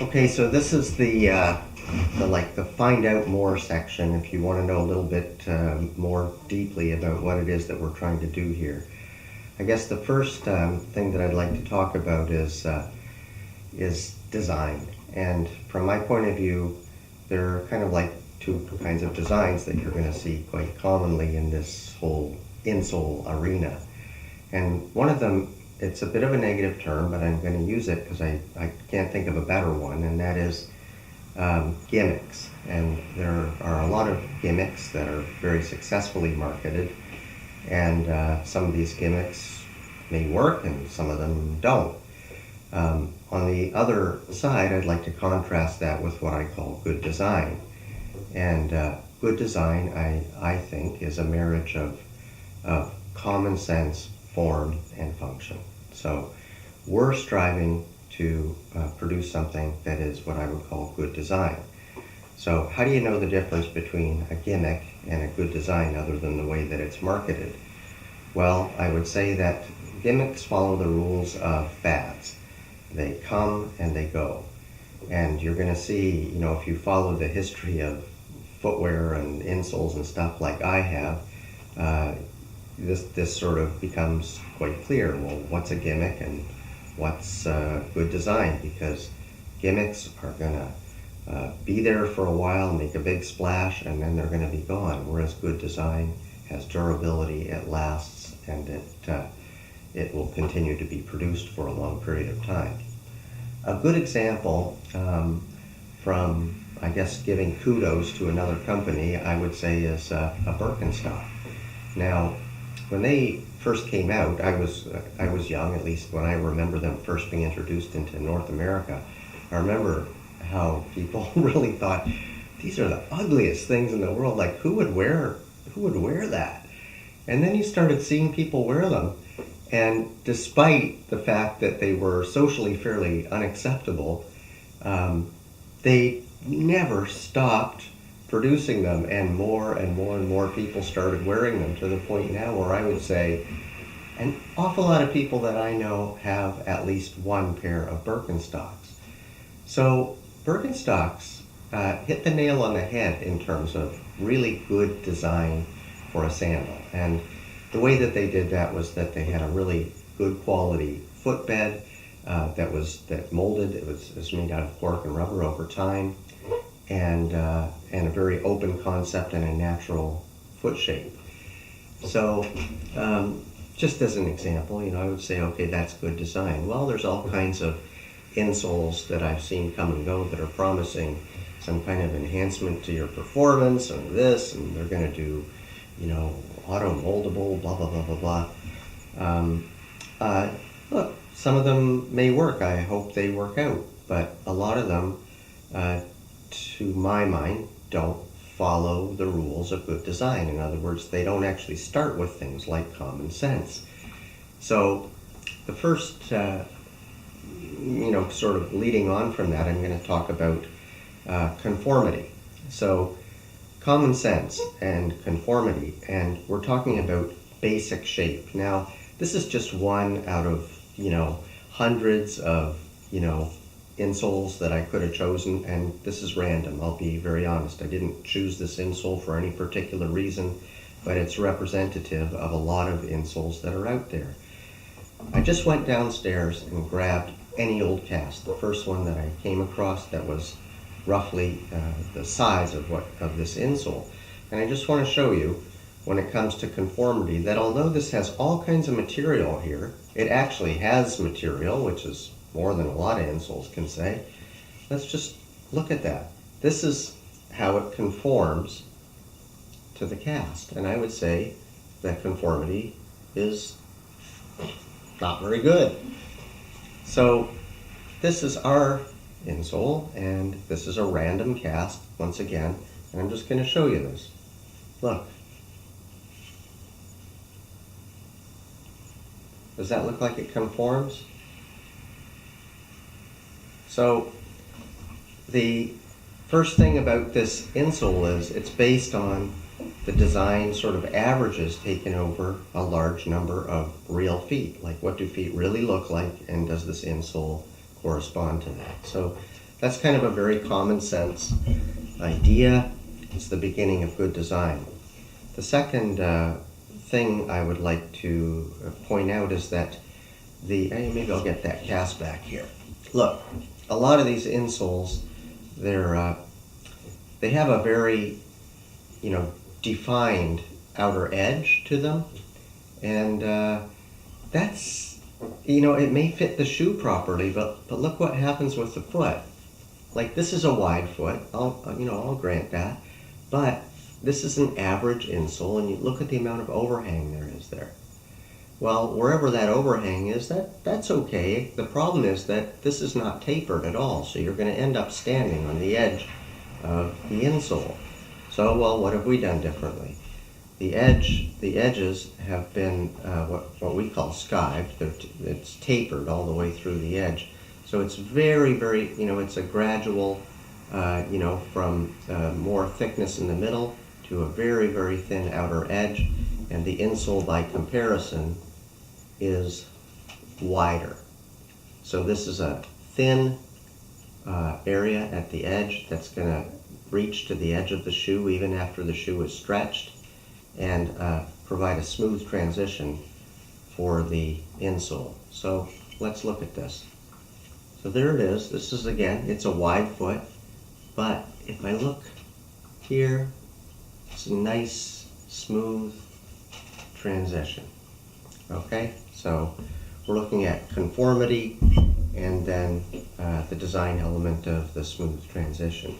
Okay, so this is the find out more section if you want to know a little bit more deeply about what it is that we're trying to do here. I guess the first thing that I'd like to talk about is design. And from my point of view, there are kind of like two kinds of designs that you're going to see quite commonly in this whole insole arena. And one of them, it's a bit of a negative term, but I'm going to use it because I can't think of a better one, and that is gimmicks. And there are a lot of gimmicks that are very successfully marketed, and some of these gimmicks may work and some of them don't. On the other side, I'd like to contrast that with what I call good design. And good design, I think, is a marriage of common sense, form, and function. So we're striving to produce something that is what I would call good design. So how do you know the difference between a gimmick and a good design other than the way that it's marketed? Well, I would say that gimmicks follow the rules of fads. They come and they go. And you're going to see, if you follow the history of footwear and insoles and stuff like I have, this sort of becomes quite clear. Well, what's a gimmick and what's good design? Because gimmicks are going to be there for a while, make a big splash, and then they're going to be gone. Whereas good design has durability, it lasts, and it will continue to be produced for a long period of time. A good example from, I guess, giving kudos to another company, I would say, is a Birkenstock. Now, when they first came out, I was young, at least when I remember them first being introduced into North America. I remember how people really thought, these are the ugliest things in the world. Like, who would wear that? And then you started seeing people wear them. And despite the fact that they were socially fairly unacceptable, they never stopped producing them, and more and more and more people started wearing them, to the point now where I would say an awful lot of people that I know have at least one pair of Birkenstocks. So Birkenstocks hit the nail on the head in terms of really good design for a sandal. And the way that they did that was that they had a really good quality footbed that molded. It was made out of cork and rubber over time, and a very open concept and a natural foot shape. So just as an example, I would say, okay, that's good design. Well, there's all kinds of insoles that I've seen come and go that are promising some kind of enhancement to your performance and this, and they're going to do, auto moldable, blah, blah, blah, blah, blah. Look, some of them may work. I hope they work out. But a lot of them, to my mind, don't follow the rules of good design. In other words, they don't actually start with things like common sense. So the first, sort of leading on from that, I'm going to talk about conformity. So common sense and conformity, and we're talking about basic shape. Now, this is just one out of, hundreds of, insoles that I could have chosen, and this is random, I'll be very honest. I didn't choose this insole for any particular reason, but it's representative of a lot of insoles that are out there. I just went downstairs and grabbed any old cast, the first one that I came across that was roughly the size of this insole. And I just want to show you, when it comes to conformity, that although this has all kinds of material here, it actually has material, which is more than a lot of insoles can say. Let's just look at that. This is how it conforms to the cast, and I would say that conformity is not very good. So this is our insole, and this is a random cast once again, and I'm just going to show you this. Look. Does that look like it conforms? So the first thing about this insole is it's based on the design sort of averages taken over a large number of real feet. Like, what do feet really look like, and does this insole correspond to that? So that's kind of a very common sense idea. It's the beginning of good design. The second thing I would like to point out is that maybe I'll get that cast back here. Look, a lot of these insoles, they have a very, defined outer edge to them, and that's, it may fit the shoe properly, but look what happens with the foot. Like, this is a wide foot, I'll grant that, but this is an average insole, and you look at the amount of overhang there is there. Well, wherever that overhang is, that's okay. The problem is that this is not tapered at all, so you're going to end up standing on the edge of the insole. So, well, what have we done differently? The edges have been what we call skived. It's tapered all the way through the edge. So it's very, very, it's a gradual, from more thickness in the middle to a very, very thin outer edge. And the insole, by comparison, is wider. So this is a thin area at the edge that's going to reach to the edge of the shoe even after the shoe is stretched, and provide a smooth transition for the insole. So let's look at this. So there it is. This is, again, it's a wide foot, but if I look here, it's a nice, smooth transition. Okay, so we're looking at conformity and then the design element of the smooth transition.